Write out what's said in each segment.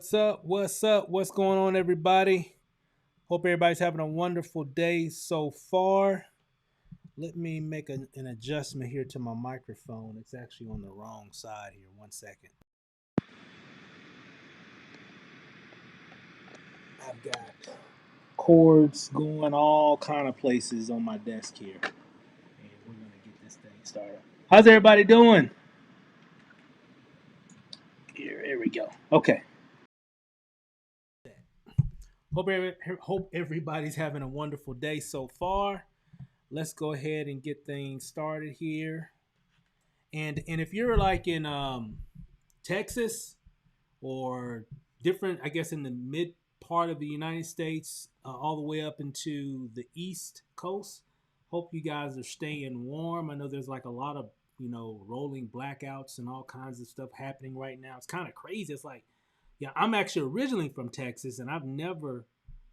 What's up? What's up? What's going on, everybody? Hope everybody's having a wonderful day so far. Let me make an adjustment here to my microphone. It's actually on the wrong side here. 1 second. I've got cords going all kind of places on my desk here. And we're going to get this thing started. How's everybody doing? Here we go. Okay. Hope everybody's having a wonderful day so far. Let's go ahead and get things started here. And if you're like in Texas or different, I guess in the mid part of the United States, all the way up into the East Coast, hope you guys are staying warm. I know there's like a lot of rolling blackouts and all kinds of stuff happening right now. It's kind of crazy. It's like, yeah, I'm actually originally from Texas, and I've never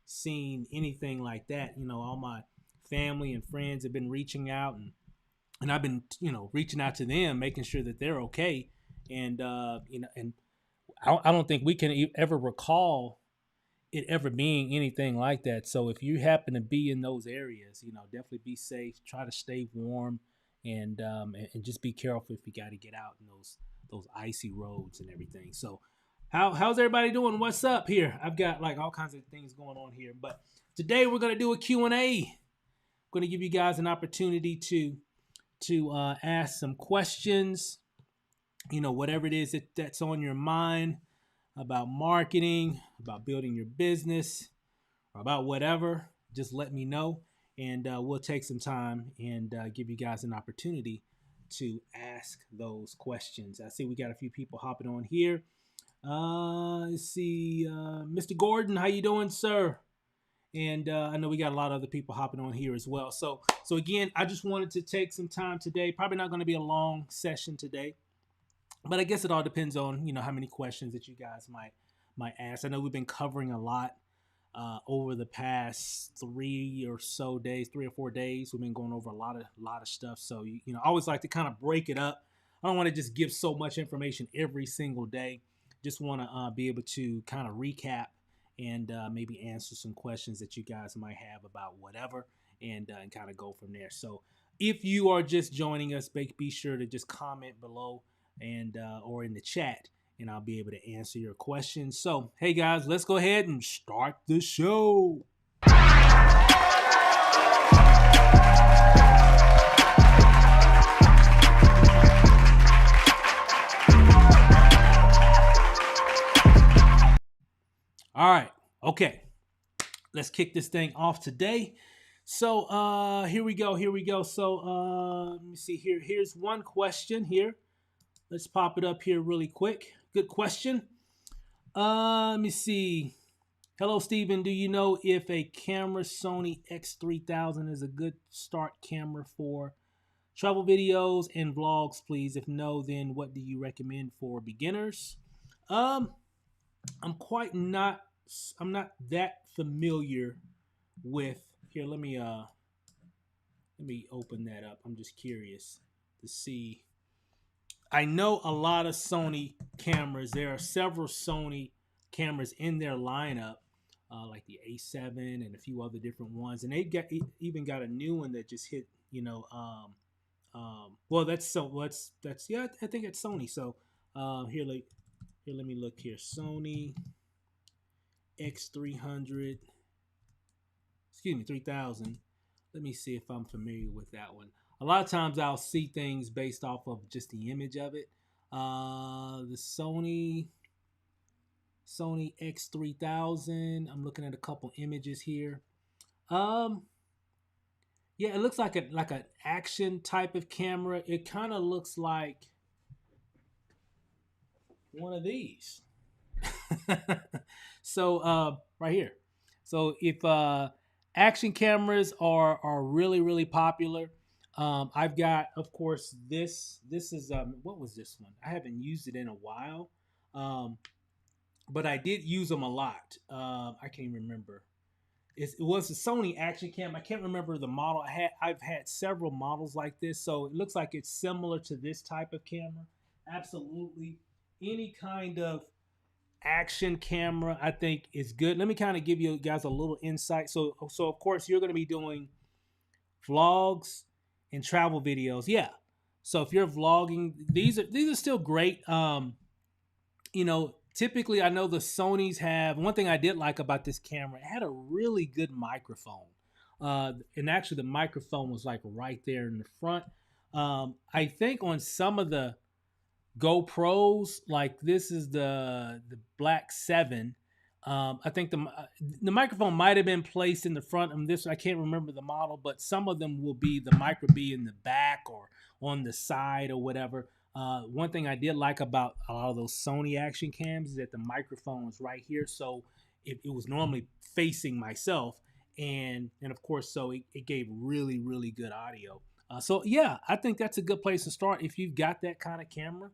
seen anything like that. All my family and friends have been reaching out, and I've been reaching out to them, making sure that they're okay. And and I don't think we can ever recall it ever being anything like that. So if you happen to be in those areas, definitely be safe. Try to stay warm, and just be careful if you got to get out in those icy roads and everything. So how's everybody doing? What's up here? I've got like all kinds of things going on here, but today we're gonna do a Q&A. I'm gonna give you guys an opportunity to ask some questions. Whatever it is that's on your mind about marketing, about building your business, or about whatever. Just let me know, and we'll take some time and give you guys an opportunity to ask those questions. I see we got a few people hopping on here. Let's see, Mr. Gordon, how you doing, sir? And I know we got a lot of other people hopping on here as well. So again, I just wanted to take some time today. Probably not going to be a long session today, but I guess it all depends on how many questions that you guys might ask. I know we've been covering a lot over the past 3 or 4 days. We've been going over a lot of stuff. So I always like to kind of break it up. I don't want to just give so much information every single day. Just want to be able to kind of recap and maybe answer some questions that you guys might have about whatever, and kind of go from there. So if you are just joining us, be sure to just comment below and or in the chat, and I'll be able to answer your questions. So hey guys, let's go ahead and start the show. All right, okay, let's kick this thing off today. So here we go. So let me see here. Here's one question here. Let's pop it up here really quick. Good question. Let me see. Hello, Steven. Do you know if a camera Sony X3000 is a good start camera for travel videos and vlogs, please? If no, then what do you recommend for beginners? I'm not that familiar with here. Let me open that up. I'm just curious to see. I know a lot of Sony cameras. There are several Sony cameras in their lineup, like the A7 and a few other different ones, and they even got a new one that just hit. Well, that's yeah. I think it's Sony. So here, let me look here. Sony X300. Excuse me, 3000. Let me see if I'm familiar with that one. A lot of times I'll see things based off of just the image of it. The Sony X3000. I'm looking at a couple images here. Yeah, it looks like an action type of camera. It kind of looks like one of these. So right here. So if action cameras are really popular, I've got, of course, this is what was this one? I haven't used it in a while, but I did use them a lot. I can't even remember. It was a Sony action cam. I can't remember the model. I've had several models like this, so it looks like it's similar to this type of camera. Absolutely, any kind of action camera, I think is good. Let me kind of give you guys a little insight. So of course you're going to be doing vlogs and travel videos. Yeah. So if you're vlogging, these are still great. Typically I know the Sonys have one thing I did like about this camera. It had a really good microphone. And actually the microphone was like right there in the front. I think on some of the GoPros, like this is the Black 7. I think the microphone might have been placed in the front of this. I can't remember the model, but some of them will be the micro be in the back or on the side or whatever. One thing I did like about a lot of those Sony action cams is that the microphone was right here, so it was normally facing myself, and of course, so it gave really good audio. So yeah, I think that's a good place to start if you've got that kind of camera.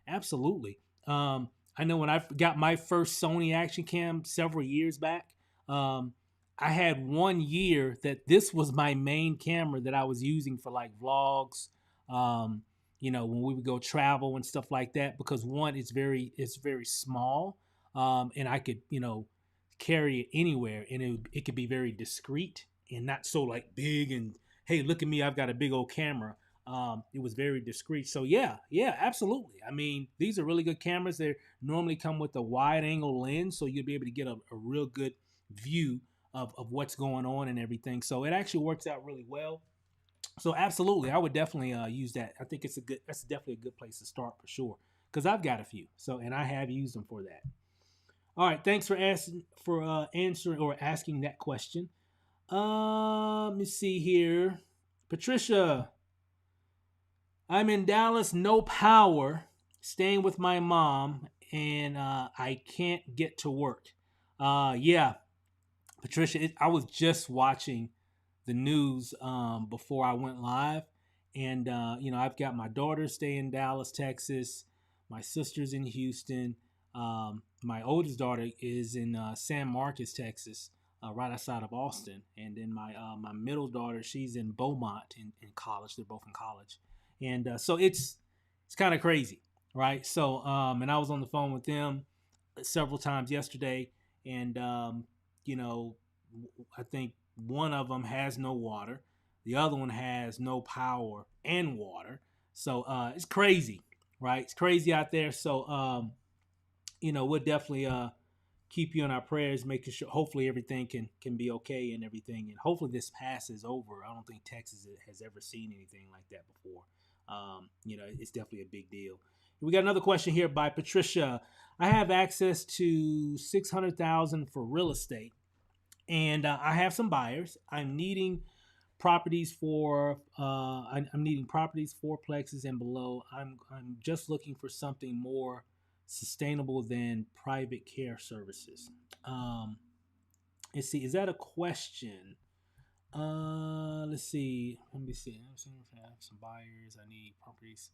Absolutely. I know when I got my first Sony action cam several years back, I had 1 year that this was my main camera that I was using for like vlogs. When we would go travel and stuff like that, because one, it's very small, and I could carry it anywhere, and it could be very discreet and not so like big and hey, look at me, I've got a big old camera. It was very discreet. So yeah, absolutely. I mean, these are really good cameras. They normally come with a wide angle lens, so you'll be able to get a real good view of what's going on and everything. So it actually works out really well. So absolutely, I would definitely use that. I think that's definitely a good place to start for sure. Because I've got a few. So and I have used them for that. All right, thanks for answering or asking that question. Let me see here. Patricia, I'm in Dallas, no power, staying with my mom, and I can't get to work. Yeah, Patricia, I was just watching the news before I went live, and I've got my daughter staying in Dallas, Texas. My sister's in Houston. My oldest daughter is in San Marcos, Texas, right outside of Austin, and then my middle daughter, she's in Beaumont in college. They're both in college, and so it's kind of crazy, right? So and I was on the phone with them several times yesterday, and I think one of them has no water, the other one has no power and water. So it's crazy, right? It's crazy out there. So we'll definitely keep you in our prayers, making sure hopefully everything can be okay and everything, and hopefully this passes over. I don't think Texas has ever seen anything like that before. It's definitely a big deal. We got another question here by Patricia. I have access to $600,000 for real estate, and I have some buyers. I'm needing properties for I'm needing properties fourplexes and below. I'm just looking for something more sustainable than private care services. Let's see, is that a question? Let's see. Let me see. I have some buyers. I need properties.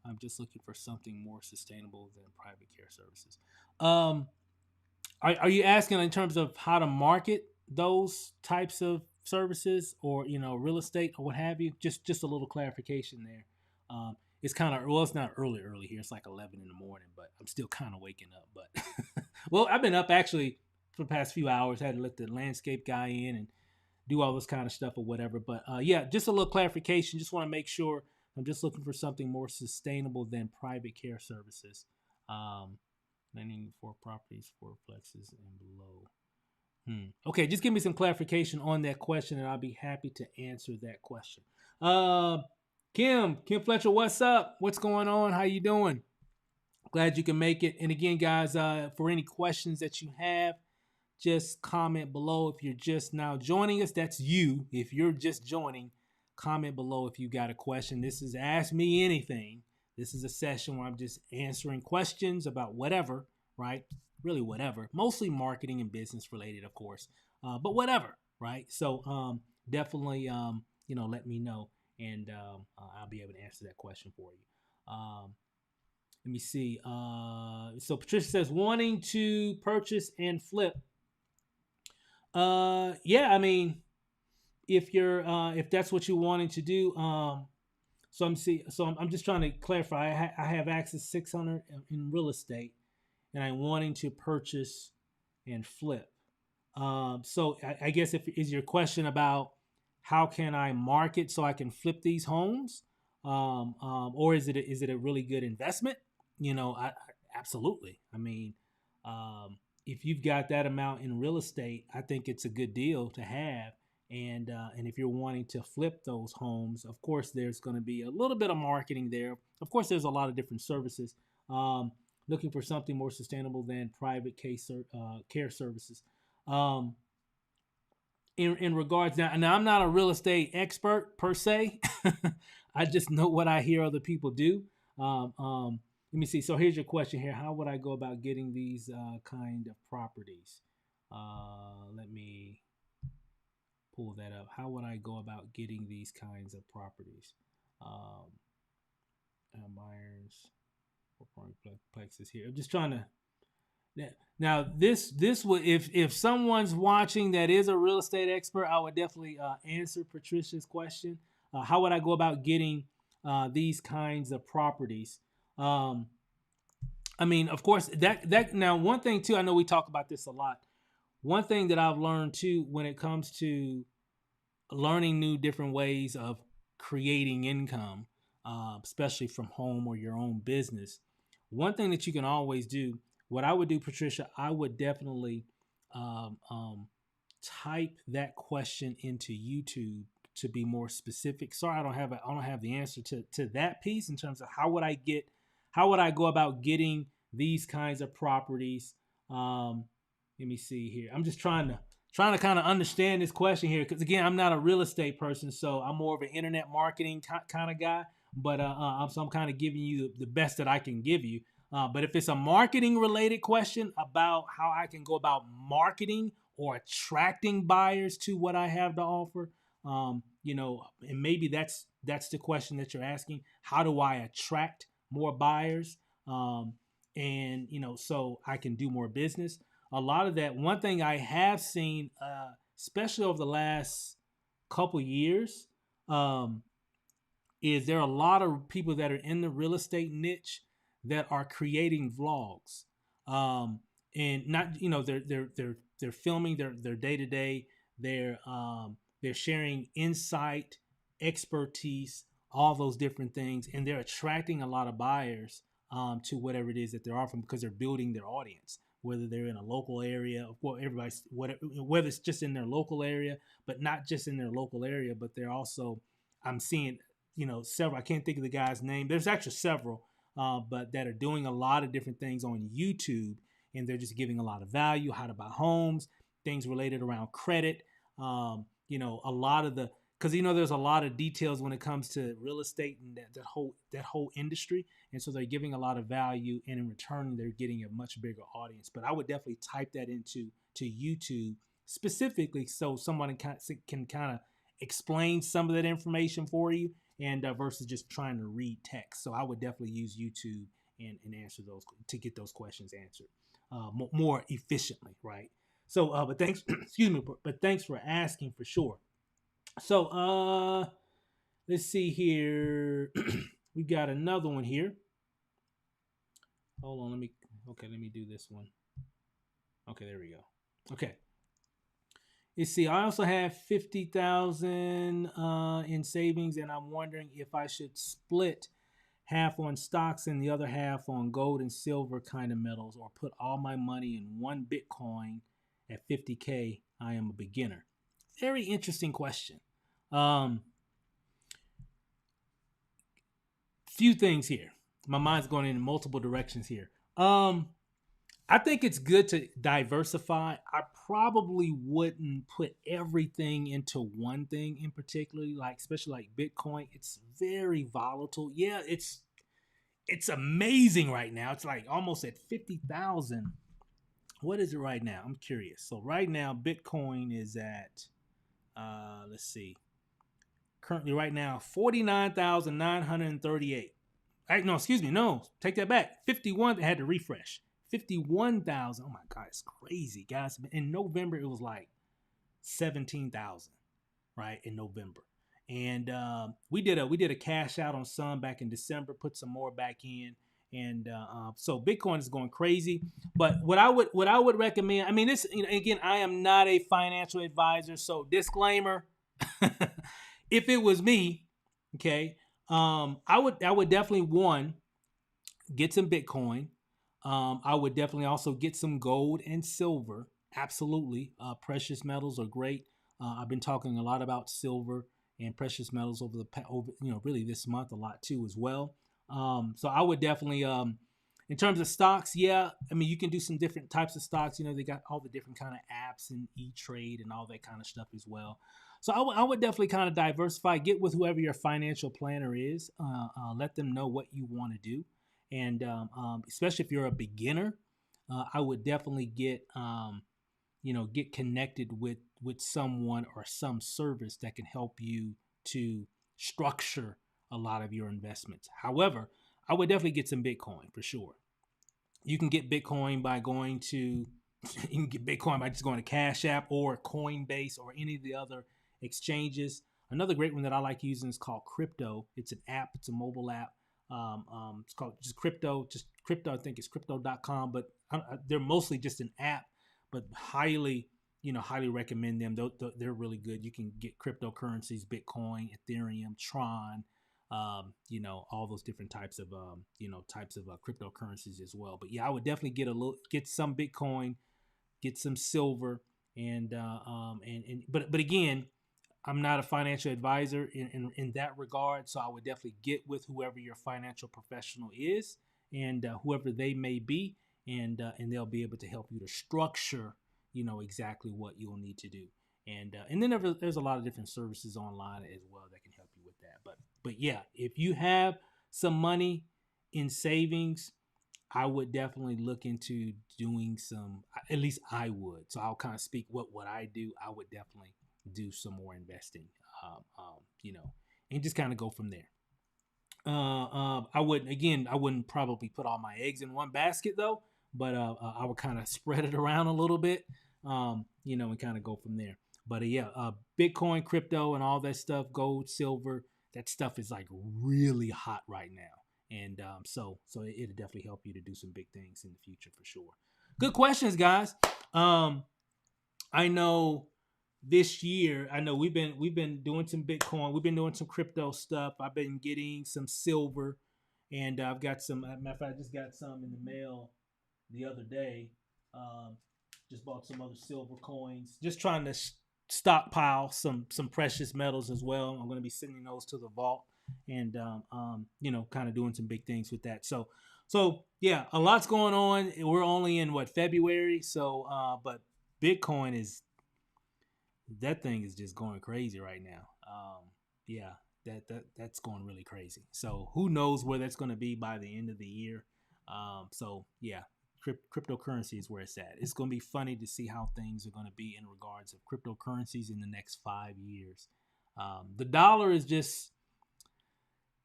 I'm just looking for something more sustainable than private care services. Are you asking in terms of how to market those types of services, or real estate or what have you? Just a little clarification there. It's kind of it's not early here. It's like 11 in the morning, but I'm still kind of waking up. But well, I've been up actually for the past few hours. I had to let the landscape guy in and do all this kind of stuff or whatever. But yeah, just a little clarification. Just want to make sure I'm just looking for something more sustainable than private care services. Lending for properties, fourplexes, and below. Okay, just give me some clarification on that question, and I'll be happy to answer that question. Kim Fletcher, what's up? What's going on? How you doing? Glad you can make it. And again, guys, for any questions that you have, just comment below. If you're just now joining us, that's you. If you're just joining, comment below if you got a question. This is Ask Me Anything. This is a session where I'm just answering questions about whatever, right? Really whatever. Mostly marketing and business related, of course, but whatever, right? So definitely, let me know, and I'll be able to answer that question for you. Let me see. So Patricia says, wanting to purchase and flip. Yeah, I mean, if that's what you're wanting to do, so I'm just trying to clarify. I have access 600 in real estate, and I'm wanting to purchase and flip. So I guess if is your question about how can I market so I can flip these homes, or is it a really good investment? Absolutely. I mean, if you've got that amount in real estate, I think it's a good deal to have. And if you're wanting to flip those homes, of course, there's going to be a little bit of marketing there. Of course, there's a lot of different services. Looking for something more sustainable than private care services. Um, in regards now, I'm not a real estate expert per se. I just know what I hear other people do. Let me see. So here's your question here. How would I go about getting these kind of properties? Let me pull that up. How would I go about getting these kinds of properties? Buyers, plexes here. I'm just trying to. Now this would if someone's watching that is a real estate expert, I would definitely answer Patricia's question. How would I go about getting these kinds of properties? I mean, of course, that now one thing too. I know we talk about this a lot. One thing that I've learned too when it comes to learning new different ways of creating income, especially from home or your own business. One thing that you can always do, what I would do, Patricia, I would definitely type that question into YouTube to be more specific. Sorry, I don't have the answer to that piece in terms of how would I go about getting these kinds of properties. Let me see here. I'm just trying to kind of understand this question here because again, I'm not a real estate person, so I'm more of an internet marketing kind of guy. But I'm kind of giving you the best that I can give you. But if it's a marketing related question about how I can go about marketing or attracting buyers to what I have to offer, and maybe that's the question that you're asking. How do I attract more buyers? So I can do more business. A lot of that. One thing I have seen, especially over the last couple years, is there are a lot of people that are in the real estate niche that are creating vlogs, and not they're filming their day to day. They're sharing insight, expertise, all those different things, and they're attracting a lot of buyers to whatever it is that they're offering because they're building their audience. Whether they're in a local area, whether it's just in their local area, but not just in their local area, but they're also, I'm seeing, several. I can't think of the guy's name. There's actually several, but that are doing a lot of different things on YouTube, and they're just giving a lot of value, how to buy homes, things related around credit. A lot of the because there's a lot of details when it comes to real estate and that whole industry, and so they're giving a lot of value, and in return they're getting a much bigger audience. But I would definitely type that into YouTube specifically so someone can kind of explain some of that information for you, and versus just trying to read text. So I would definitely use YouTube and answer those to get those questions answered more efficiently, right? So, but thanks, excuse me, but thanks for asking for sure. So, let's see here. We got another one here. Hold on, let me do this one. Okay, there we go. Okay. You see, I also have 50,000 in savings, and I'm wondering if I should split half on stocks and the other half on gold and silver kind of metals, or put all my money in one Bitcoin at 50K. I am a beginner. Very interesting question. Few things here. My mind's going in multiple directions here. I think it's good to diversify. I probably wouldn't put everything into one thing in particular, especially like Bitcoin. It's very volatile. Yeah, it's amazing right now. It's like almost at 50,000. What is it right now? I'm curious. So right now, Bitcoin is at let's see. Currently, right now, 49,938. No, excuse me. No, take that back. 51. I had to refresh. 51,000. Oh my God, it's crazy, guys. In November, it was like 17,000, right? In November, and we did a cash out on some back in December. Put some more back in, And so Bitcoin is going crazy. But what I would recommend, I mean, this, again, I am not a financial advisor, so disclaimer. If it was me, okay, I would definitely, one, get some Bitcoin. I would definitely also get some gold and silver. Absolutely, precious metals are great. I've been talking a lot about silver and precious metals over really this month a lot too as well. So I would definitely, in terms of stocks, yeah, I mean, you can do some different types of stocks. They got all the different kind of apps and E-Trade and all that kind of stuff as well. So I would definitely kind of diversify. Get with whoever your financial planner is. Let them know what you want to do, and especially if you're a beginner, I would definitely get connected with someone or some service that can help you to structure a lot of your investments. However, I would definitely get some Bitcoin for sure. You can get Bitcoin by going to you can get Bitcoin by just going to Cash App or Coinbase or any of the other exchanges. Another great one that I like using is called Crypto. It's an app. It's a mobile app. It's called just Crypto. Just Crypto. I think it's crypto.com, but they're mostly just an app. But highly recommend them. They're really good. You can get cryptocurrencies, Bitcoin, Ethereum, Tron, all those different types of cryptocurrencies as well. But yeah, I would definitely get some Bitcoin, get some silver, but again, I'm not a financial advisor in that regard, so I would definitely get with whoever your financial professional is, and whoever they may be, and they'll be able to help you to structure, exactly what you'll need to do, and then there's a lot of different services online as well that can help you with that. But yeah, if you have some money in savings, I would definitely look into doing some. At least I would. So I'll kind of speak what I do. I would definitely do some more investing, and just kind of go from there. I wouldn't probably put all my eggs in one basket though, but I would kind of spread it around a little bit, and kind of go from there. But Bitcoin, crypto, and all that stuff, gold, silver, that stuff is like really hot right now, and it'll definitely help you to do some big things in the future for sure. Good questions, guys. I know this year, I know we've been doing some Bitcoin, we've been doing some crypto stuff. I've been getting some silver, and I've got some. Matter of fact, I just got some in the mail the other day. Um, just bought some other silver coins. Just trying to stockpile some precious metals as well. I'm going to be sending those to the vault, and kind of doing some big things with that. So yeah, a lot's going on. We're only in February, but Bitcoin is that thing is just going crazy right now. Yeah, that's going really crazy. So who knows where that's going to be by the end of the year? So yeah, cryptocurrency is where it's at. It's going to be funny to see how things are going to be in regards of cryptocurrencies in the next 5 years. The dollar is just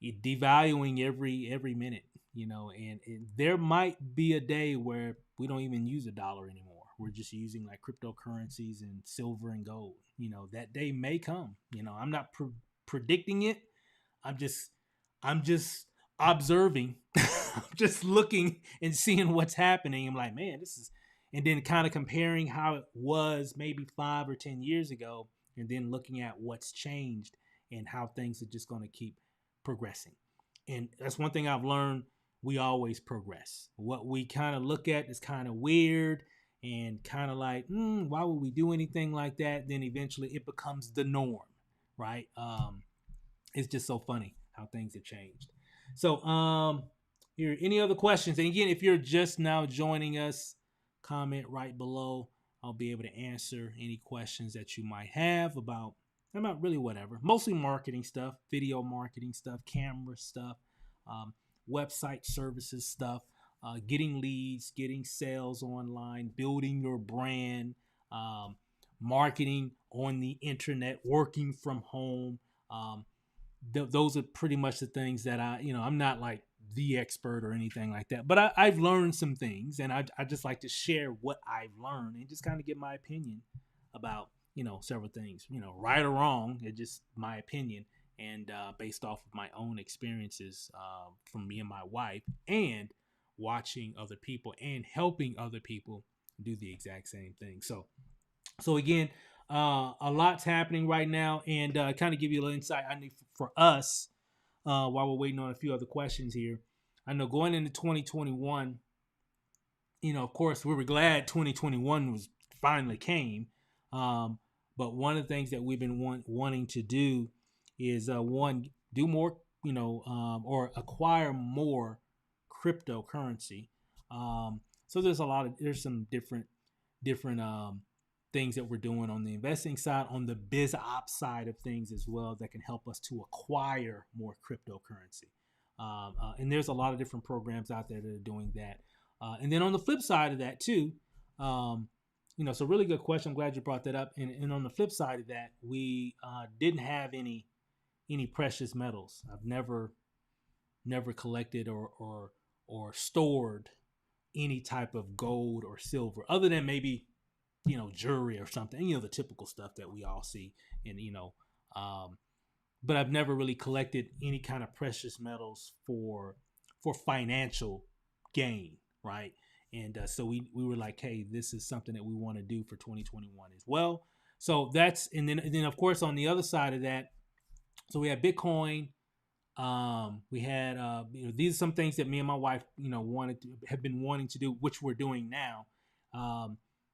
devaluing every minute, and there might be a day where we don't even use a dollar anymore. We're just using like cryptocurrencies and silver and gold. That day may come. I'm not predicting it. I'm just observing. I'm just looking and seeing what's happening. I'm like, man, this is, and then kind of comparing how it was maybe 5 or 10 years ago, and then looking at what's changed and how things are just going to keep progressing. And that's one thing I've learned. We always progress. What we kind of look at is kind of weird and kind of like, why would we do anything like that? Then eventually it becomes the norm, right? It's just so funny how things have changed. So here, any other questions? And again, if you're just now joining us, comment right below. I'll be able to answer any questions that you might have about really whatever. Mostly marketing stuff, video marketing stuff, camera stuff, website services stuff, getting leads, getting sales online, building your brand, marketing on the internet, working from home. Those are pretty much the things that I'm not like the expert or anything like that, but I've learned some things, and I just like to share what I've learned and just kind of give my opinion about, several things, right or wrong. It's just my opinion, and based off of my own experiences from me and my wife, and watching other people and helping other people do the exact same thing. So again, a lot's happening right now, and kind of give you a little insight. I need for us while we're waiting on a few other questions here. I know going into 2021, of course, we were glad 2021 was finally came. But one of the things that we've been wanting to do is one, do more, or acquire more cryptocurrency. So there's some different things that we're doing on the investing side, on the biz ops side of things as well, that can help us to acquire more cryptocurrency. And there's a lot of different programs out there that are doing that. And then on the flip side of that too, so really good question. I'm glad you brought that up. And on the flip side of that, we didn't have any precious metals. I've never collected or stored any type of gold or silver, other than maybe jewelry or something. The typical stuff that we all see, and but I've never really collected any kind of precious metals for financial gain, right? And so we were like, hey, this is something that we want to do for 2021 as well. So that's, and then of course on the other side of that, so we had Bitcoin. We had these are some things that me and my wife have been wanting to do, which we're doing now.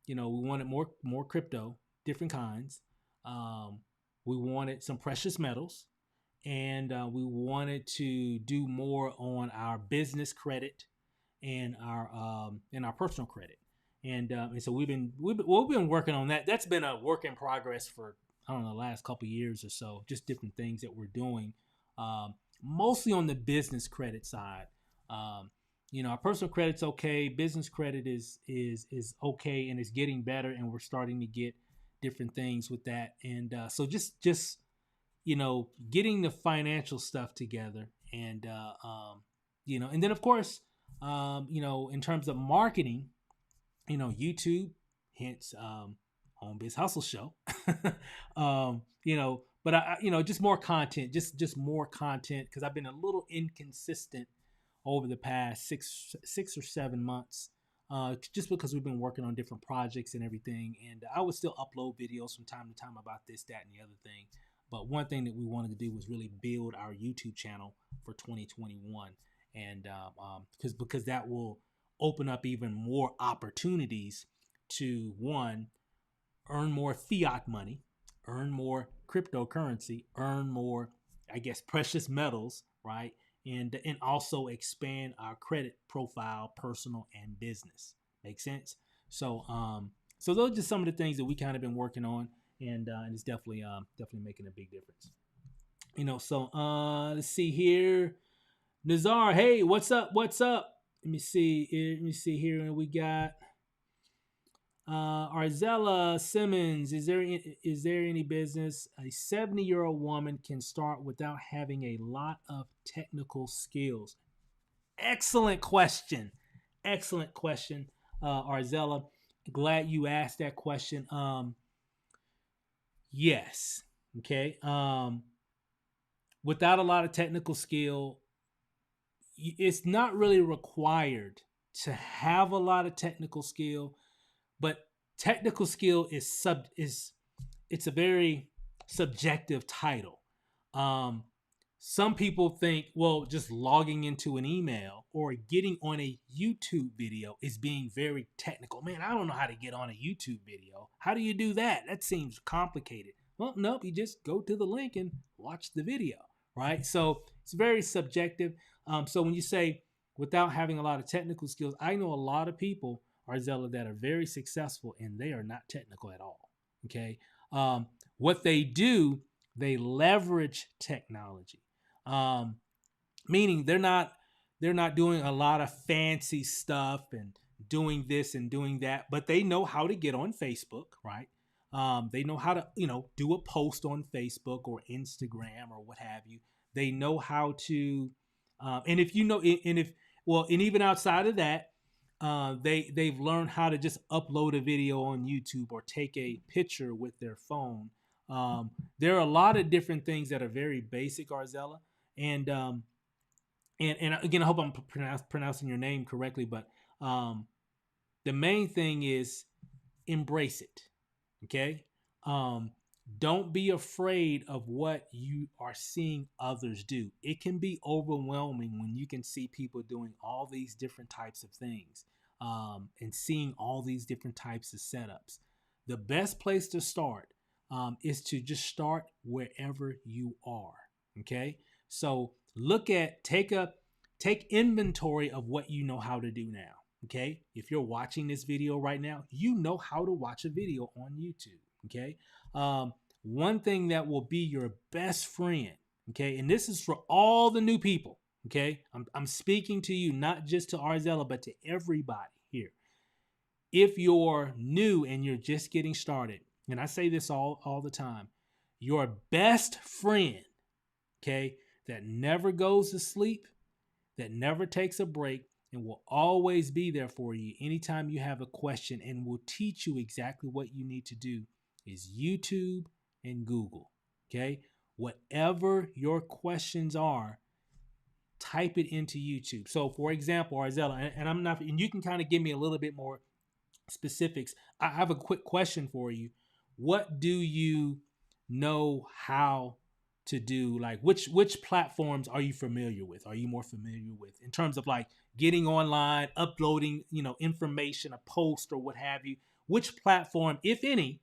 We wanted more crypto, different kinds. We wanted some precious metals, and we wanted to do more on our business credit and our personal credit. And so we've been working on that. That's been a work in progress for, I don't know, the last couple of years or so. Just different things that we're doing, mostly on the business credit side. Our personal credit's okay. Business credit is okay, and it's getting better, and we're starting to get different things with that. And so just getting the financial stuff together, and and then of course, in terms of marketing, YouTube, hence Home Biz Hustle Show, but I just more content, just more content, because I've been a little inconsistent over the past six or 7 months, just because we've been working on different projects and everything. And I would still upload videos from time to time about this, that, and the other thing. But one thing that we wanted to do was really build our YouTube channel for 2021, and because that will open up even more opportunities to, one, earn more fiat money, earn more cryptocurrency, earn more, I guess, precious metals, right? And also expand our credit profile, personal and business. Make sense? So so those are just some of the things that we kind of been working on, and it's definitely making a big difference. So let's see here. Nazar, hey, what's up? What's up? Let me see here, and we got Arzella Simmons. Is there any business a 70-year-old woman can start without having a lot of technical skills? Excellent question. Arzella. Glad you asked that question. Yes. Okay. Without a lot of technical skill, it's not really required to have a lot of technical skill, but technical skill is it's a very subjective title. Some people think, well, just logging into an email or getting on a YouTube video is being very technical. Man, I don't know how to get on a YouTube video. How do you do that? That seems complicated. Well, nope, you just go to the link and watch the video, right? So it's very subjective. So when you say without having a lot of technical skills, I know a lot of people, Arzella, that are very successful, and they are not technical at all. Okay. What they do, they leverage technology. Meaning they're not doing a lot of fancy stuff and doing this and doing that, but they know how to get on Facebook, right? They know how to, do a post on Facebook or Instagram or what have you. They know how to, and even outside of that, they've learned how to just upload a video on YouTube or take a picture with their phone There are a lot of different things that are very basic, Arzella, and and again, I hope I'm pronouncing your name correctly, but the main thing is embrace it. Okay. Um, don't be afraid of what you are seeing others do. It can be overwhelming when you can see people doing all these different types of things, and seeing all these different types of setups. The best place to start, is to just start wherever you are. Okay. So take inventory of what you know how to do now. Okay. If you're watching this video right now, you know how to watch a video on YouTube. Okay. One thing that will be your best friend. Okay. And this is for all the new people. Okay. I'm speaking to you, not just to Arzella, but to everybody here. If you're new and you're just getting started, and I say this all the time, your best friend, okay, that never goes to sleep, that never takes a break, and will always be there for you anytime you have a question and will teach you exactly what you need to do is YouTube and Google. Okay. Whatever your questions are, type it into YouTube. So, for example, Arzella, and I'm not, and you can kind of give me a little bit more specifics. I have a quick question for you. What do you know how to do? Like which platforms are you familiar with? Are you more familiar with in terms of like getting online, uploading, information, a post or what have you? Which platform, if any,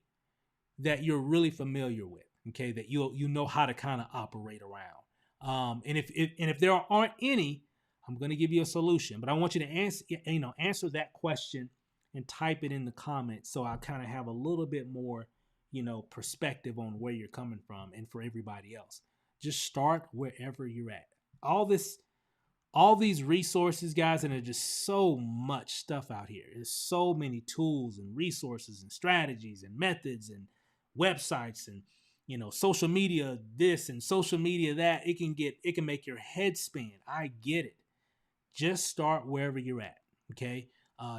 that you're really familiar with? Okay, that you know how to kind of operate around. And if there aren't any, I'm going to give you a solution, but I want you to answer that question and type it in the comments so I kind of have a little bit more, perspective on where you're coming from. And for everybody else, just start wherever you're at. All these resources, guys, and there's just so much stuff out here. There's so many tools and resources and strategies and methods and websites and social media this and social media that. It can make your head spin. I get it. Just start wherever you're at. Okay.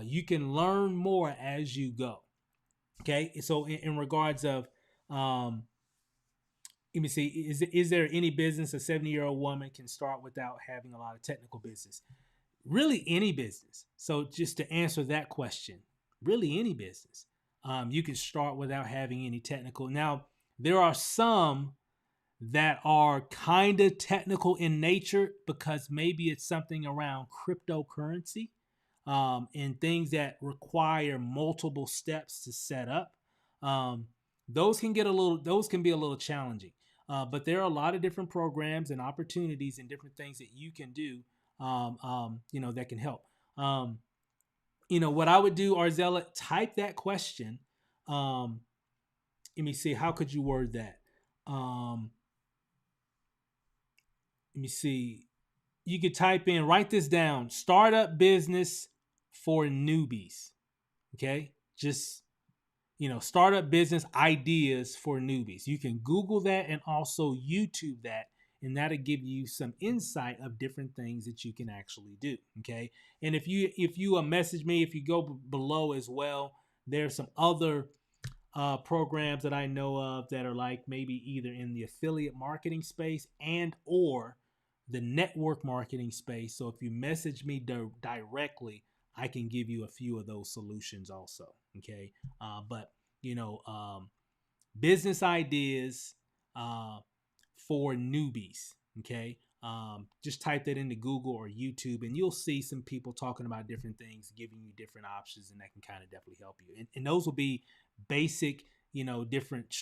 You can learn more as you go. Okay. So in regards of, let me see, is there any business a 70-year-old woman can start without having a lot of technical business? Really, any business. So just to answer that question, really any business, you can start without having any technical. Now, there are some that are kind of technical in nature because maybe it's something around cryptocurrency, and things that require multiple steps to set up. Um, those can be a little challenging. But there are a lot of different programs and opportunities and different things that you can do, that can help. What I would do, Arzella, type that question. Let me see, how could you word that? Let me see. You could type in, write this down, startup business for newbies. Okay. Just, startup business ideas for newbies. You can Google that and also YouTube that, and that'll give you some insight of different things that you can actually do. Okay. And if you message me, if you go below as well, there's some other programs that I know of that are like maybe either in the affiliate marketing space and or the network marketing space. So if you message me directly, I can give you a few of those solutions also. Okay. But business ideas for newbies. Okay. Just type that into Google or YouTube and you'll see some people talking about different things, giving you different options, and that can kind of definitely help you. And those will be basic, different,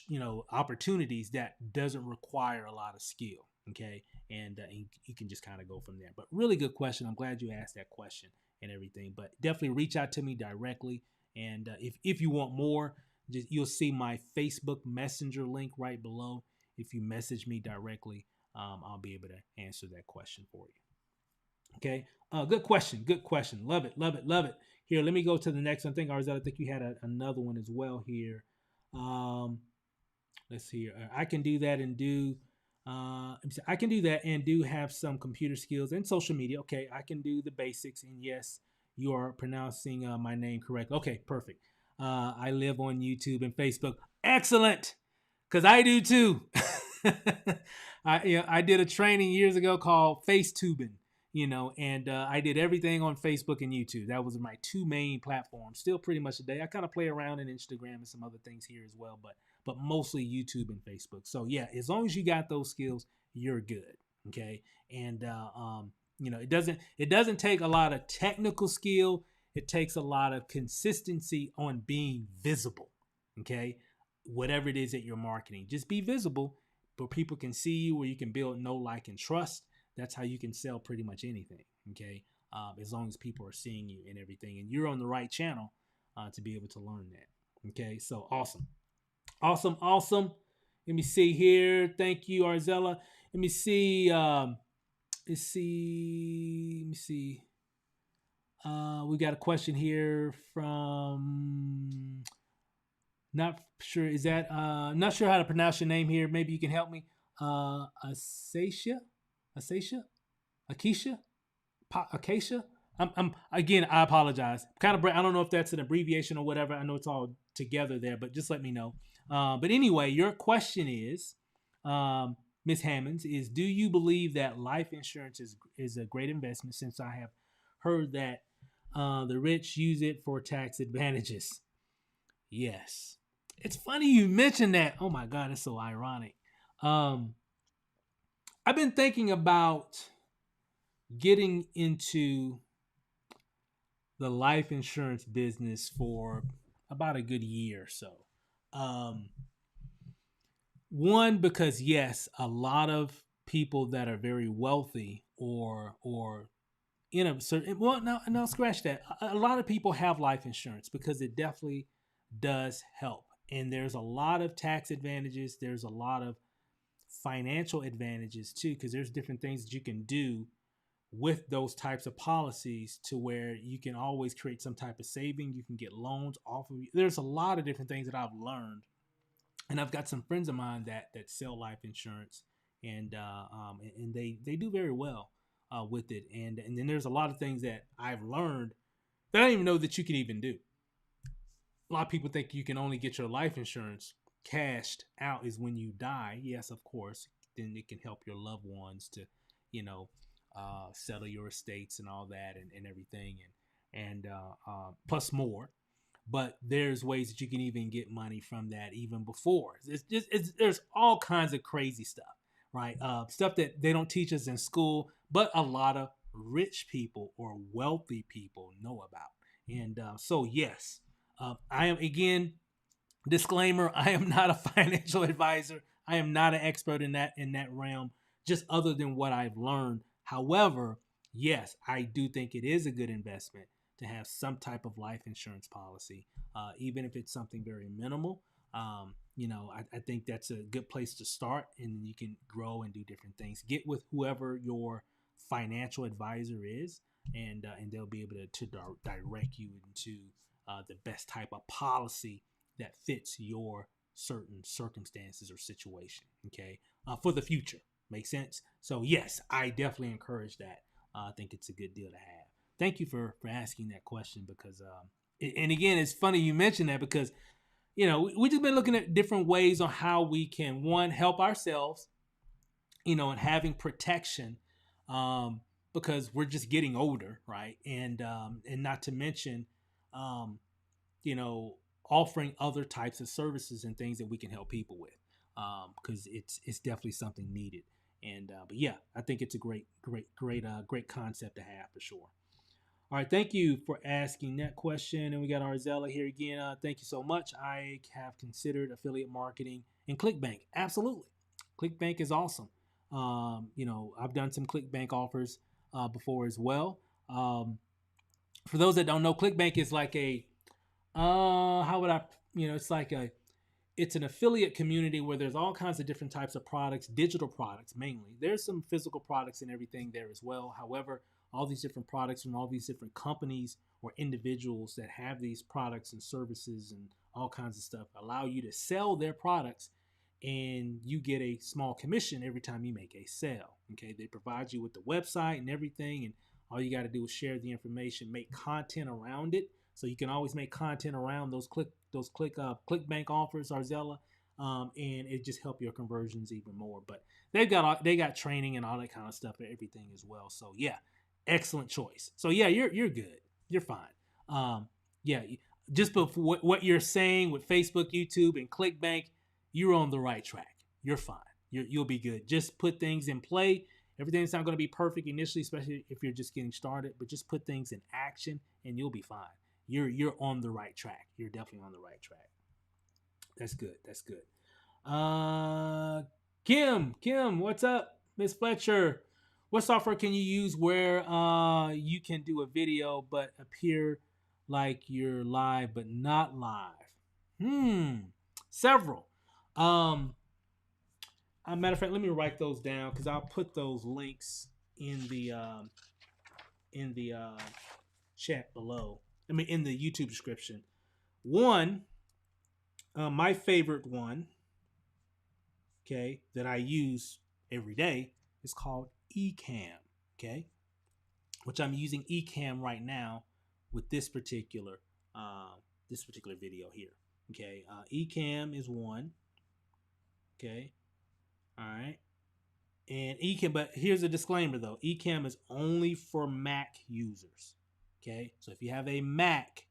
opportunities that doesn't require a lot of skill. Okay. And you can just kind of go from there. But really good question. I'm glad you asked that question and everything. But definitely reach out to me directly. And if you want more, you'll see my Facebook Messenger link right below. If you message me directly, I'll be able to answer that question for you. Okay. Good question. Good question. Love it. Love it. Love it. Here, let me go to the next one. I think you had another one as well here. Let's see here. I can do that and do. I can do that and do have some computer skills and social media. Okay, I can do the basics. And yes, you are pronouncing my name correct. Okay, perfect. I live on YouTube and Facebook. Excellent. because I do too. I did a training years ago called face tubing, and I did everything on Facebook and YouTube. That was my two main platforms. Still pretty much today. I kind of play around in Instagram and some other things here as well, but mostly YouTube and Facebook. So yeah, as long as you got those skills, you're good. Okay, and it doesn't take a lot of technical skill. It takes a lot of consistency on being visible. Okay, whatever it is that you're marketing, just be visible, where people can see you, where you can build know, like, and trust. That's how you can sell pretty much anything. Okay, as long as people are seeing you and everything, and you're on the right channel to be able to learn that. Okay, so awesome, awesome, awesome. Let me see here. Thank you, Arzella. Let me see. Let's see. Let me see. We got a question here from, not sure, is that not sure how to pronounce your name here. Maybe you can help me. Acacia, Acacia, Acacia. I'm again. I apologize. Kind of. I don't know if that's an abbreviation or whatever. I know it's all together there, but just let me know. But anyway, your question is, Miss Hammonds, is do you believe that life insurance is a great investment? Since I have heard that the rich use it for tax advantages. Yes. It's funny you mentioned that. Oh my God, it's so ironic. I've been thinking about getting into the life insurance business for about a good year or so. One, because yes, a lot of people that are very wealthy or in a certain, well, no, scratch that. A lot of people have life insurance because it definitely does help. And there's a lot of tax advantages. There's a lot of financial advantages too, because there's different things that you can do with those types of policies to where you can always create some type of saving. You can get loans off of you. There's a lot of different things that I've learned. And I've got some friends of mine that sell life insurance, and they do very well with it. And then there's a lot of things that I've learned that I didn't even know that you can even do. A lot of people think you can only get your life insurance cashed out is when you die. Yes, of course. Then it can help your loved ones to, settle your estates and all that and everything, and plus more. But there's ways that you can even get money from that even before. There's all kinds of crazy stuff, right? Stuff that they don't teach us in school, but a lot of rich people or wealthy people know about. And so, yes, I am, again, disclaimer, I am not a financial advisor. I am not an expert in that realm, just other than what I've learned. However, yes, I do think it is a good investment to have some type of life insurance policy, even if it's something very minimal. I think that's a good place to start, and you can grow and do different things. Get with whoever your financial advisor is, and they'll be able to direct you into the best type of policy that fits your certain circumstances or situation. Okay, for the future. Make sense? So yes, I definitely encourage that. I think it's a good deal to have. Thank you for asking that question, because and again, it's funny you mentioned that, because we just been looking at different ways on how we can, one, help ourselves, and having protection, because we're just getting older, right? And not to mention, offering other types of services and things that we can help people with, because it's definitely something needed. And but yeah, I think it's a great concept to have for sure. All right, thank you for asking that question. And we got Arzella here again. Thank you so much. I have considered affiliate marketing in ClickBank. Absolutely. ClickBank is awesome. I've done some ClickBank offers before as well. For those that don't know, ClickBank is like how would I, it's an affiliate community where there's all kinds of different types of products, digital products mainly. There's some physical products and everything there as well. However, all these different products from all these different companies or individuals that have these products and services and all kinds of stuff allow you to sell their products, and you get a small commission every time you make a sale. Okay, they provide you with the website and everything, and all you got to do is share the information, make content around it. So you can always make content around those ClickBank offers, Arzella. and it just help your conversions even more. But they got training and all that kind of stuff and everything as well. So yeah, excellent choice. So yeah, you're good. You're fine. Yeah, just before what you're saying with Facebook, YouTube, and ClickBank, you're on the right track. You're fine. You'll be good. Just put things in play. Everything's not going to be perfect initially, especially if you're just getting started. But just put things in action, and you'll be fine. You're on the right track. You're definitely on the right track. That's good. That's good. Kim, what's up? Miss Fletcher, what software can you use where you can do a video but appear like you're live but not live? Several. Matter of fact, let me write those down because I'll put those links in the chat below. I mean, in the YouTube description. One, my favorite one, okay, that I use every day is called Ecamm, okay, which I'm using Ecamm right now with this particular video here, okay. Ecamm is one, okay, all right, and Ecamm, but here's a disclaimer though, Ecamm is only for Mac users, okay. So if you have a Mac,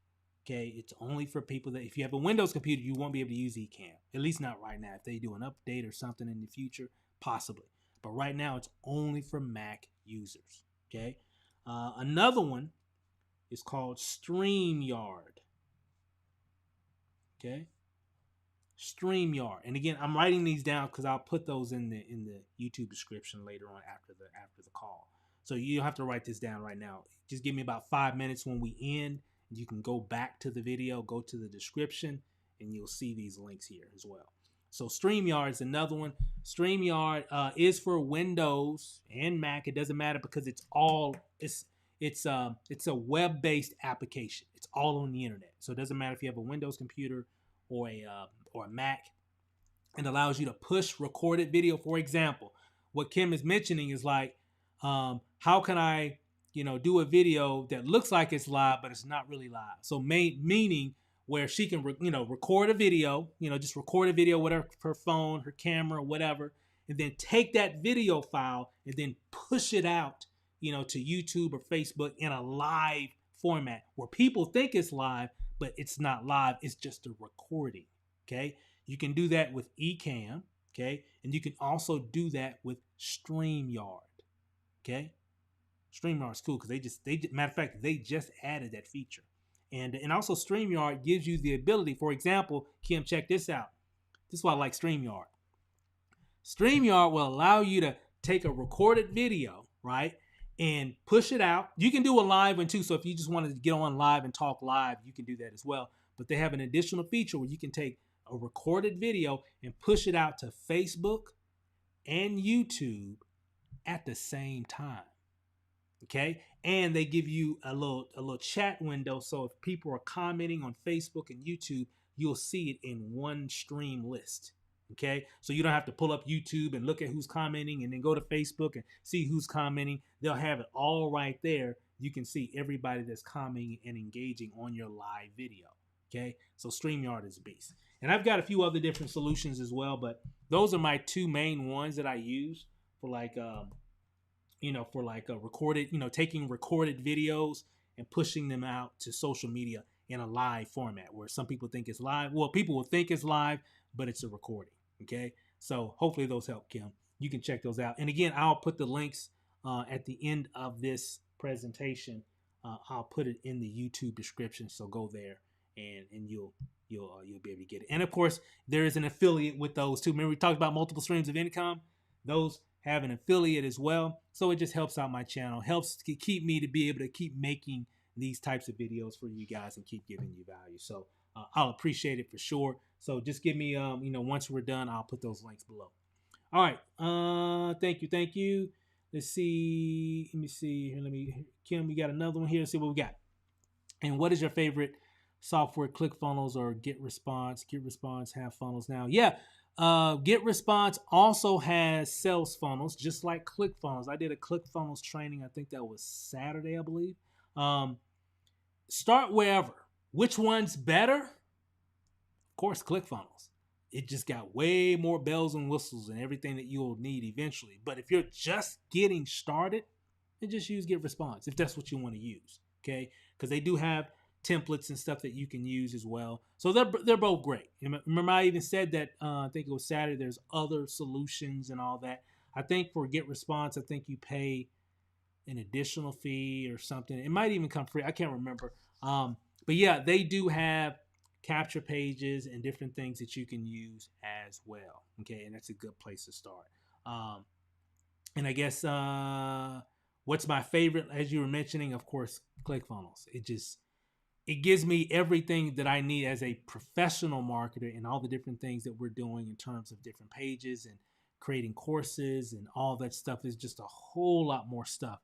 okay, it's only for people that, if you have a Windows computer, you won't be able to use Ecamm, at least not right now. If they do an update or something in the future, possibly. But right now, it's only for Mac users, okay? Another one is called StreamYard, okay? StreamYard. And again, I'm writing these down because I'll put those in the YouTube description later on after the call. So you don't have to write this down right now. Just give me about 5 minutes when we end. You can go back to the video, go to the description, and you'll see these links here as well. So StreamYard is another one. StreamYard is for Windows and Mac. It doesn't matter because it's a web-based application. It's all on the internet. So it doesn't matter if you have a Windows computer or a Mac. It allows you to push recorded video. For example, what Kim is mentioning is like, how can I do a video that looks like it's live, but it's not really live. So meaning where she can, record a video, just record a video, whatever, her phone, her camera, whatever, and then take that video file and then push it out, to YouTube or Facebook in a live format where people think it's live, but it's not live. It's just a recording. Okay. You can do that with Ecamm. Okay. And you can also do that with StreamYard. Okay. StreamYard is cool because matter of fact, they just added that feature. And also StreamYard gives you the ability, for example, Kim, check this out. This is why I like StreamYard. StreamYard will allow you to take a recorded video, right, and push it out. You can do a live one too. So if you just wanted to get on live and talk live, you can do that as well. But they have an additional feature where you can take a recorded video and push it out to Facebook and YouTube at the same time. Okay, and they give you a little chat window, so if people are commenting on Facebook and YouTube, you'll see it in one stream list. Okay, so you don't have to pull up YouTube and look at who's commenting and then go to Facebook and see who's commenting. They'll have it all right there. You can see everybody that's commenting and engaging on your live video. Okay, so StreamYard is a beast. And I've got a few other different solutions as well, but those are my two main ones that I use for like a recorded, taking recorded videos and pushing them out to social media in a live format where some people think it's live. Well, people will think it's live, but it's a recording. Okay. So hopefully those help, Kim. You can check those out. And again, I'll put the links at the end of this presentation. I'll put it in the YouTube description. So go there and you'll be able to get it. And of course, there is an affiliate with those too. Remember, we talked about multiple streams of income. Those have an affiliate as well. So it just helps out my channel, helps to keep me to be able to keep making these types of videos for you guys and keep giving you value. So I'll appreciate it for sure. So just give me, once we're done, I'll put those links below. All right. Thank you. Let's see. Let me see here. Kim, we got another one here. Let's see what we got. And what is your favorite software? ClickFunnels or GetResponse? GetResponse have funnels now. Yeah. GetResponse also has sales funnels, just like ClickFunnels. I did a ClickFunnels training. I think that was Saturday, I believe. Start wherever. Which one's better? Of course, ClickFunnels. it just got way more bells and whistles and everything that you'll need eventually. But if you're just getting started, then just use GetResponse if that's what you want to use. Okay, because they do have templates and stuff that you can use as well. So they're both great. Remember, I even said that I think it was Saturday. There's other solutions and all that. I think for GetResponse, I think you pay an additional fee or something. It might even come free. I can't remember. But yeah, they do have capture pages and different things that you can use as well. Okay, and that's a good place to start. And I guess what's my favorite, as you were mentioning, of course, ClickFunnels. It gives me everything that I need as a professional marketer and all the different things that we're doing in terms of different pages and creating courses and all that stuff. There's just a whole lot more stuff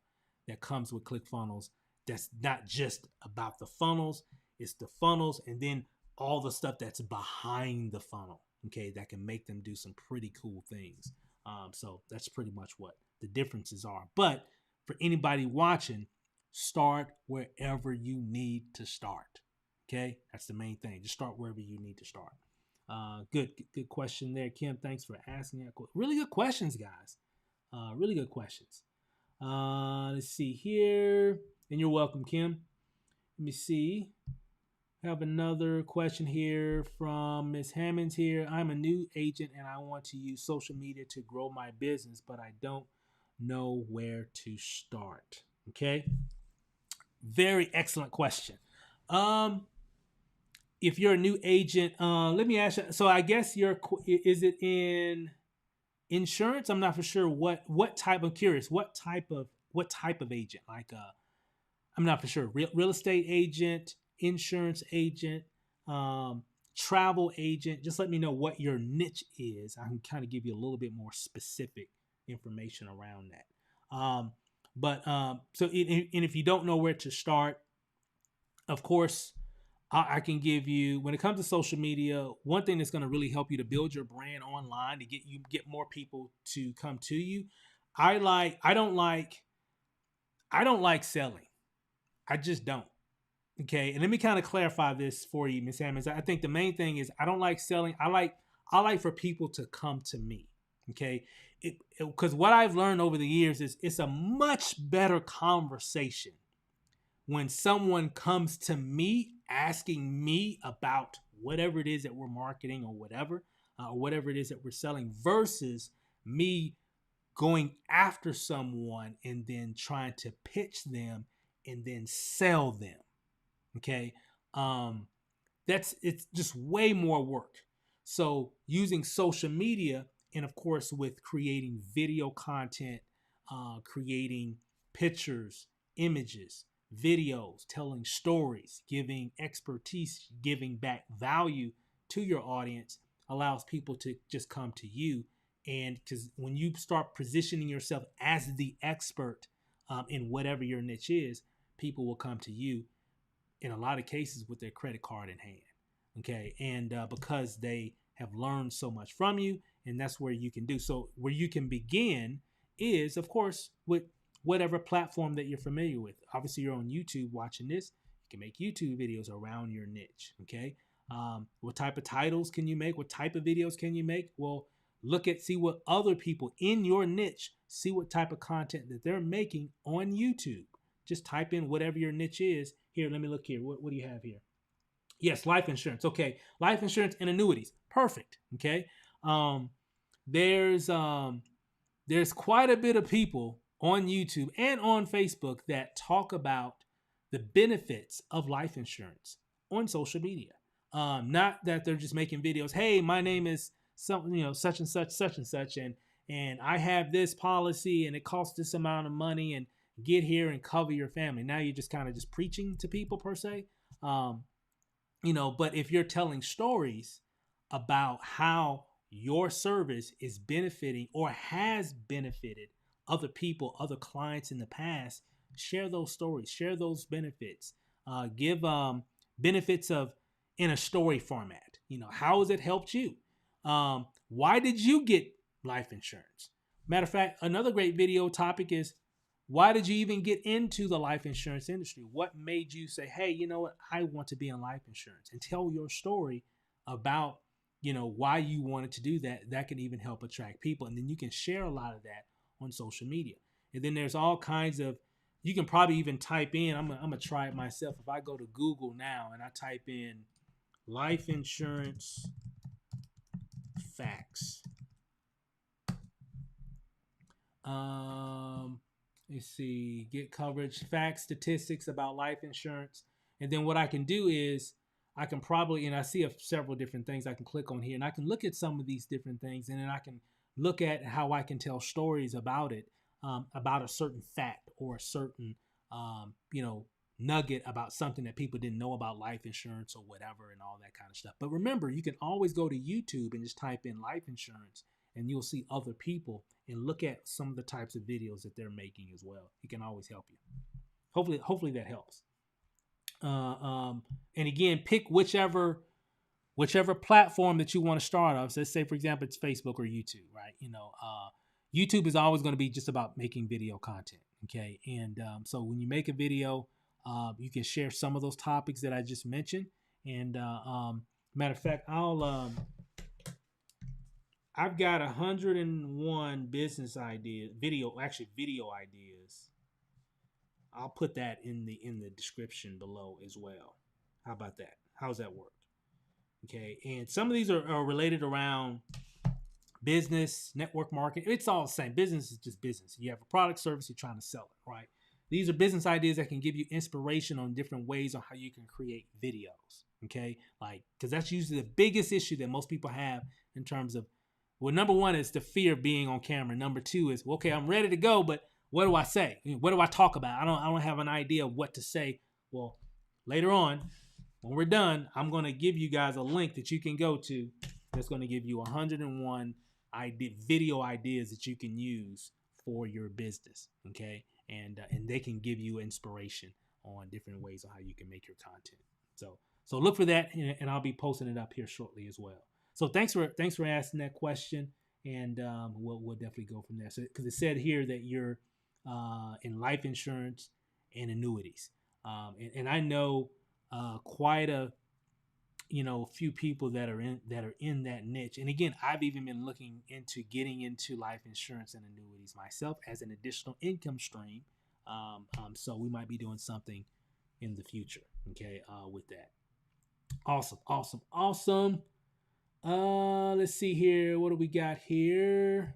that comes with ClickFunnels that's not just about the funnels. It's the funnels and then all the stuff that's behind the funnel, okay, that can make them do some pretty cool things. So that's pretty much what the differences are. But for anybody watching, start wherever you need to start. Okay, that's the main thing. Just start wherever you need to start. Good question there, Kim. Thanks for asking that. Really good questions, guys. Really good questions. Let's see here. And you're welcome, Kim. Let me see. I have another question here from Ms. Hammonds here. I'm a new agent and I want to use social media to grow my business, but I don't know where to start. Okay. Very excellent question. If you're a new agent, let me ask you. So I guess is it in insurance? I'm not for sure what type. I'm curious. What type of agent? Like I'm not for sure. Real estate agent, insurance agent, travel agent. Just let me know what your niche is. I can kind of give you a little bit more specific information around that. So if you don't know where to start, of course, I can give you, when it comes to social media, one thing that's going to really help you to build your brand online to get more people to come to you. I don't like selling. I just don't. Okay. And let me kind of clarify this for you, Ms. Hammonds. I think the main thing is I don't like selling. I like for people to come to me. Okay. Because what I've learned over the years is it's a much better conversation when someone comes to me asking me about whatever it is that we're marketing or whatever it is that we're selling versus me going after someone and then trying to pitch them and then sell them. Okay. It's just way more work. So using social media and of course with creating video content, creating pictures, images, videos, telling stories, giving expertise, giving back value to your audience allows people to just come to you. And because when you start positioning yourself as the expert in whatever your niche is, people will come to you in a lot of cases with their credit card in hand. Okay. And because they have learned so much from you, and that's where you can do. So where you can begin is, of course, with whatever platform that you're familiar with. Obviously, you're on YouTube watching this. You can make YouTube videos around your niche. Okay. What type of titles can you make? What type of videos can you make? Well, see what other people in your niche, see what type of content that they're making on YouTube. Just type in whatever your niche is. Here, let me look here. What do you have here? Yes, life insurance. Okay. Life insurance and annuities. Perfect. Okay. There's quite a bit of people on YouTube and on Facebook that talk about the benefits of life insurance on social media. Not that they're just making videos. Hey, my name is such and such, and I have this policy and it costs this amount of money and get here and cover your family. Now you're just kind of just preaching to people per se. But if you're telling stories about how your service is benefiting or has benefited other people, other clients in the past, share those stories, share those benefits, give benefits in a story format. How has it helped you? Why did you get life insurance? Matter of fact, another great video topic is, why did you even get into the life insurance industry? What made you say, hey, you know what? I want to be in life insurance, and tell your story about why you wanted to do that. That can even help attract people. And then you can share a lot of that on social media. And then there's all kinds of, you can probably even type in, I'm gonna try it myself. If I go to Google now and I type in life insurance facts, um, let's see, get coverage, facts, statistics about life insurance. And then what I can do is I can probably, and I see several different things I can click on here, and I can look at some of these different things, and then I can look at how I can tell stories about it, about a certain fact or a certain, nugget about something that people didn't know about life insurance or whatever and all that kind of stuff. But remember, you can always go to YouTube and just type in life insurance, and you'll see other people and look at some of the types of videos that they're making as well. It can always help you. Hopefully that helps. And again, pick whichever platform that you want to start off. So let's say, for example, it's Facebook or YouTube, right? YouTube is always going to be just about making video content. Okay. And so when you make a video, you can share some of those topics that I just mentioned. And matter of fact, I've got 101 business ideas, video ideas. I'll put that in the description below as well. How about that? How's that work? Okay, and some of these are related around business, network marketing. It's all the same. Business is just business. You have a product, service, you're trying to sell it, right? These are business ideas that can give you inspiration on different ways on how you can create videos. Okay, because that's usually the biggest issue that most people have in terms of, well, number one is the fear of being on camera. Number two is, okay, I'm ready to go, but what do I say? What do I talk about? I don't have an idea of what to say. Well, later on, when we're done, I'm going to give you guys a link that you can go to that's going to give you 101 video ideas that you can use for your business. Okay, and they can give you inspiration on different ways on how you can make your content. So look for that, and I'll be posting it up here shortly as well. So thanks for asking that question, and we'll definitely go from there. So because it said here that you're in life insurance and annuities, and I know quite a few people that are in that niche. And again, I've even been looking into getting into life insurance and annuities myself as an additional income stream. So we might be doing something in the future. Okay, with that. Awesome. Let's see here. What do we got here?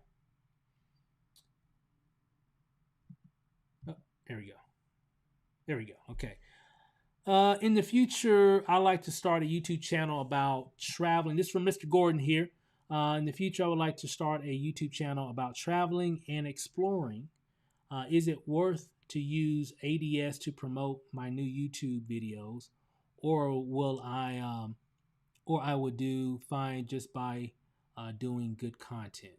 Oh, there we go. Okay. In the future, I like to start a YouTube channel about traveling. This is from Mr. Gordon here. In the future, I would like to start a YouTube channel about traveling and exploring. Is it worth to use ADS to promote my new YouTube videos, or will I would do fine just by doing good content?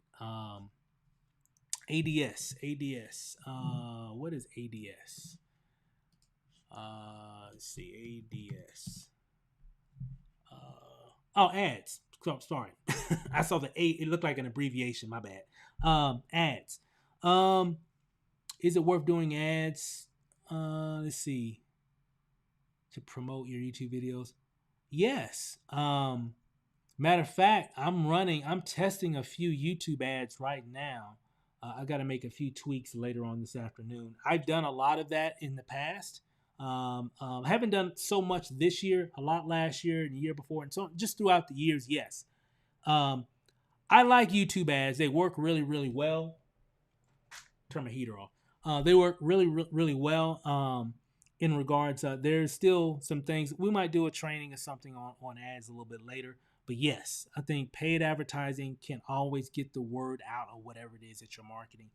ADS. What is ADS? Let's see, ADS. Ads. Sorry, I saw the A. It looked like an abbreviation. My bad. Ads. Is it worth doing ads? Let's see. To promote your YouTube videos. Yes. Matter of fact, I'm testing a few YouTube ads right now. I got to make a few tweaks later on this afternoon. I've done a lot of that in the past. I haven't done so much this year, a lot last year and the year before, and so just throughout the years, yes. I like YouTube ads. They work really, really well. Turn my heater off. They work really, really well. In regards, there's still some things. We might do a training or something on ads a little bit later. But yes, I think paid advertising can always get the word out of whatever it is that you're marketing.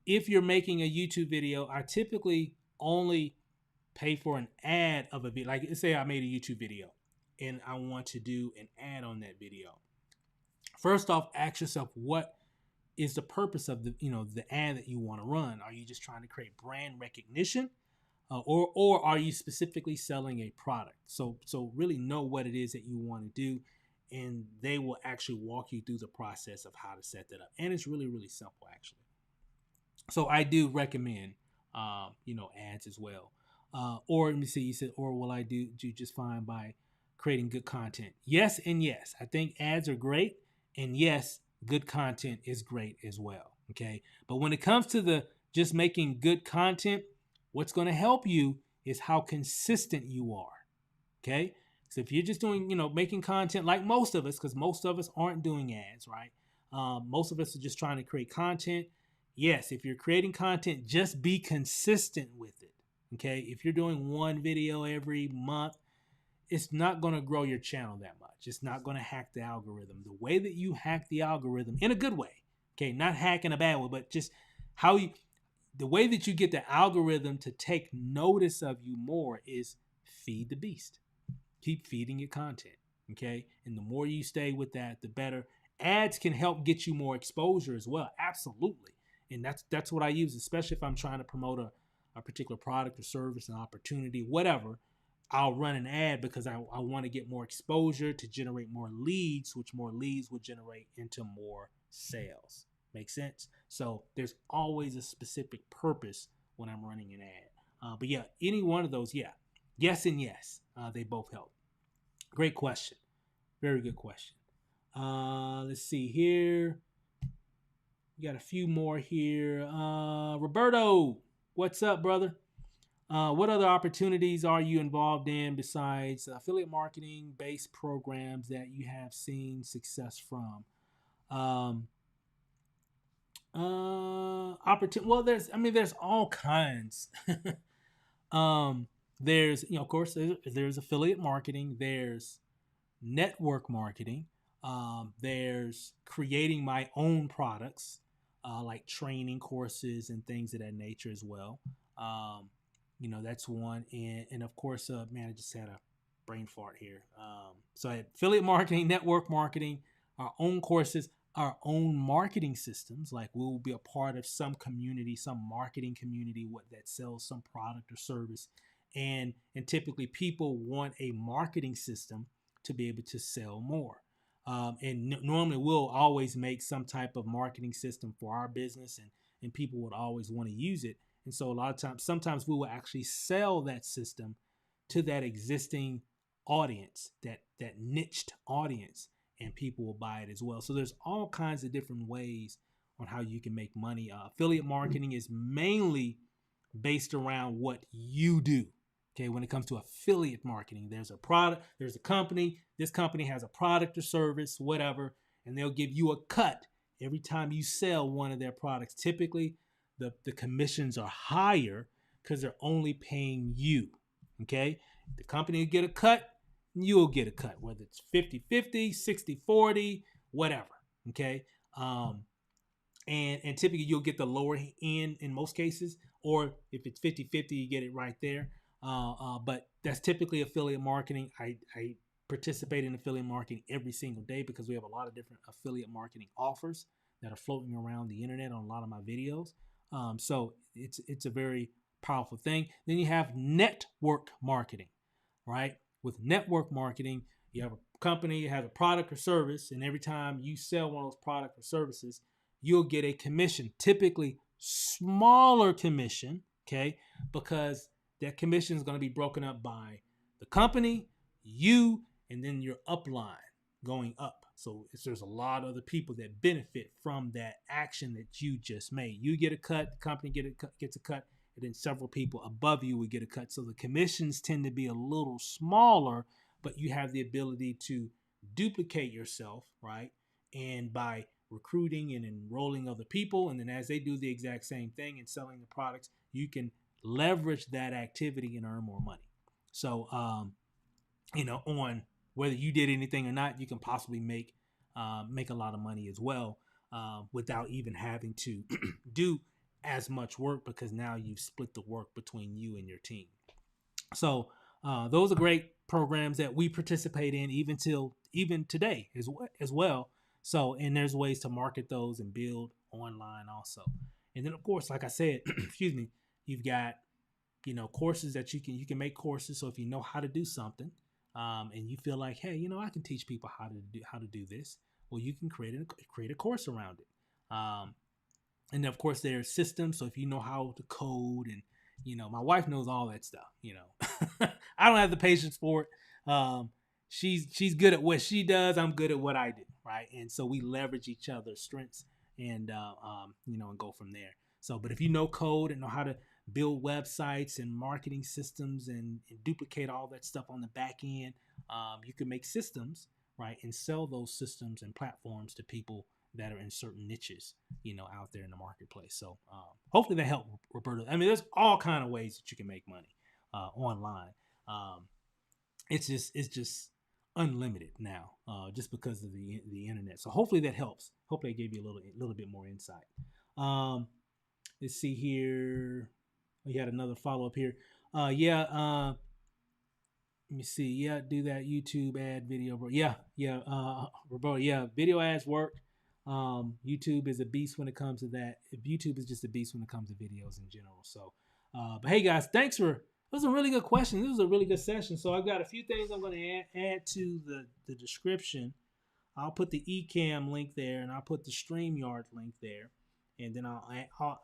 If you're making a YouTube video, I typically only pay for an ad of a video. Like, let's say I made a YouTube video and I want to do an ad on that video. First off, ask yourself, what is the purpose of the ad that you want to run? Are you just trying to create brand recognition, or are you specifically selling a product? So really know what it is that you want to do, and they will actually walk you through the process of how to set that up. And it's really, really simple, actually. So I do recommend, ads as well. Or let me see, you said, or will I do just fine by creating good content? Yes and yes. I think ads are great, and yes, good content is great as well. Okay, but when it comes to the just making good content, what's going to help you is how consistent you are. Okay, so if you're just doing, making content like most of us, because most of us aren't doing ads, right? Most of us are just trying to create content. Yes, if you're creating content, just be consistent with it. Okay, if you're doing one video every month, it's not going to grow your channel that much. It's not going to hack the algorithm. The way that you hack the algorithm in a good way, okay, not hack in a bad way, but just how you, the way that you get the algorithm to take notice of you more is feed the beast. Keep feeding it content, okay? And the more you stay with that, the better. Ads can help get you more exposure as well, absolutely. And that's what I use, especially if I'm trying to promote a particular product or service, an opportunity, whatever. I'll run an ad because I want to get more exposure to generate more leads, which more leads would generate into more sales. Make sense? So there's always a specific purpose when I'm running an ad. But yeah, any one of those, yeah. Yes and yes. They both help. Great question. Very good question. Let's see here. We got a few more here. Roberto, what's up, brother? What other opportunities are you involved in besides affiliate marketing based programs that you have seen success from? Well, there's all kinds. There's, of course, there's affiliate marketing. There's network marketing. There's creating my own products, like training courses and things of that nature as well. That's one. And of course, man, I just had a brain fart here. So I had affiliate marketing, network marketing, our own courses, our own marketing systems. Like we'll be a part of some community, some marketing community that sells some product or service. And typically people want a marketing system to be able to sell more. Normally we'll always make some type of marketing system for our business, and people would always want to use it. And so a lot of times, sometimes we will actually sell that system to that existing audience, that niched audience, and people will buy it as well. So there's all kinds of different ways on how you can make money. Affiliate marketing is mainly based around what you do. Okay, when it comes to affiliate marketing, there's a product, there's a company, this company has a product or service, whatever, and they'll give you a cut every time you sell one of their products. Typically, the commissions are higher because they're only paying you. Okay, the company will get a cut, you'll get a cut, whether it's 50-50, 60-40, whatever. Okay, and typically you'll get the lower end in most cases, or if it's 50-50, you get it right there. But that's typically affiliate marketing. I participate in affiliate marketing every single day because we have a lot of different affiliate marketing offers that are floating around the internet on a lot of my videos. So it's a very powerful thing. Then you have network marketing, right? With network marketing, you have a company, you have a product or service, and every time you sell one of those products or services, you'll get a commission, typically smaller commission, okay? Because that commission is going to be broken up by the company, you, and then your upline going up. So there's a lot of other people that benefit from that action that you just made. You get a cut, the company gets a cut, and then several people above you would get a cut. So the commissions tend to be a little smaller, but you have the ability to duplicate yourself, right? And by recruiting and enrolling other people, and then as they do the exact same thing and selling the products, you can leverage that activity and earn more money. So, on whether you did anything or not, you can possibly make a lot of money as well without even having to do as much work, because now you've split the work between you and your team. So those are great programs that we participate in even today as well. So, and there's ways to market those and build online also. And then of course, like I said, excuse me, you've got, courses that you can make courses. So if you know how to do something, and you feel like, hey, I can teach people how to do this, well, you can create a course around it. And of course, there's systems. So if you know how to code, and my wife knows all that stuff. I don't have the patience for it. she's good at what she does. I'm good at what I do, right? And so we leverage each other's strengths and and go from there. So, but if you know code and know how to build websites and marketing systems and duplicate all that stuff on the back end, you can make systems, right, and sell those systems and platforms to people that are in certain niches, out there in the marketplace. So hopefully that helped, Roberto. I mean, there's all kind of ways that you can make money online. It's just unlimited now, just because of the internet. So hopefully that helps. Hopefully I gave you a little bit more insight. Let's see here. We had another follow up here. Let me see. Yeah, do that YouTube ad video, bro. Yeah, Roberto. Yeah, video ads work. YouTube is a beast when it comes to that. YouTube is just a beast when it comes to videos in general. So, but hey guys, thanks for. It was a really good question. This was a really good session. So I've got a few things I'm going to add to the description. I'll put the Ecamm link there, and I'll put the StreamYard link there, and then I'll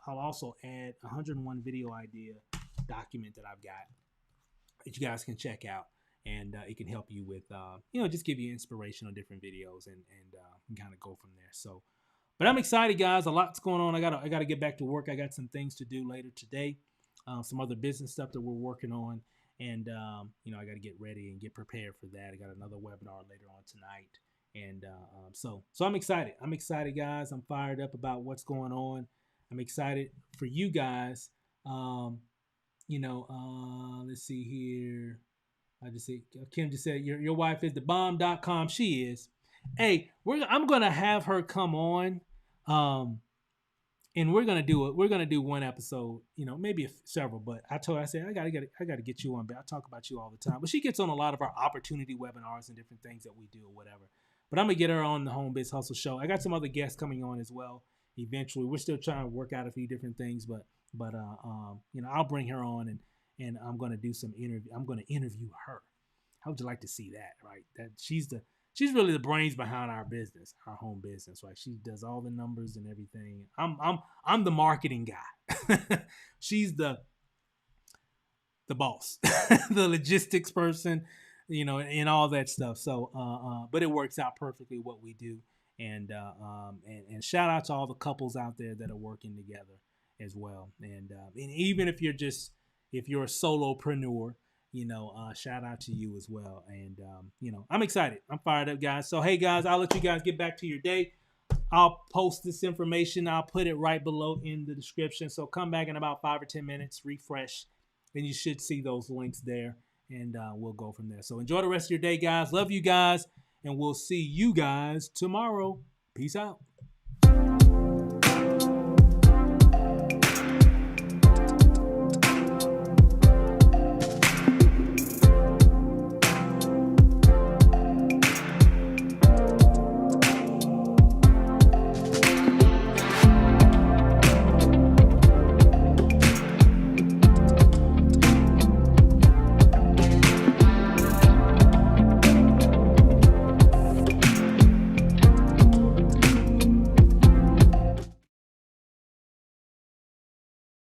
also add a 101 video idea document that I've got that you guys can check out, and it can help you with just give you inspiration on different videos and kind of go from there. So, but I'm excited, guys. A lot's going on. I gotta get back to work. I got some things to do later today. Some other business stuff that we're working on, and I got to get ready and get prepared for that. I got another webinar later on tonight, and so I'm excited. I'm excited, guys. I'm fired up about what's going on. I'm excited for you guys. Let's see here. Kim just said your wife is the bomb.com. She is. Hey, I'm gonna have her come on. And we're gonna do it. We're gonna do one episode, maybe several. But I told her, I said, I gotta get you on. But I talk about you all the time. But she gets on a lot of our opportunity webinars and different things that we do or whatever. But I'm gonna get her on the Home Biz Hustle show. I got some other guests coming on as well. Eventually, we're still trying to work out a few different things, but I'll bring her on and I'm gonna do some interview. I'm gonna interview her. How would you like to see that? Right? That she's really the brains behind our business, our home business, right? She does all the numbers and everything. I'm the marketing guy. She's the boss, the logistics person, and all that stuff. So, but it works out perfectly what we do. And shout out to all the couples out there that are working together as well. And even if you're a solopreneur, shout out to you as well. And, I'm excited. I'm fired up, guys. So, hey, guys, I'll let you guys get back to your day. I'll post this information. I'll put it right below in the description. So come back in about 5 or 10 minutes, refresh, and you should see those links there. And we'll go from there. So enjoy the rest of your day, guys. Love you guys. And we'll see you guys tomorrow. Peace out.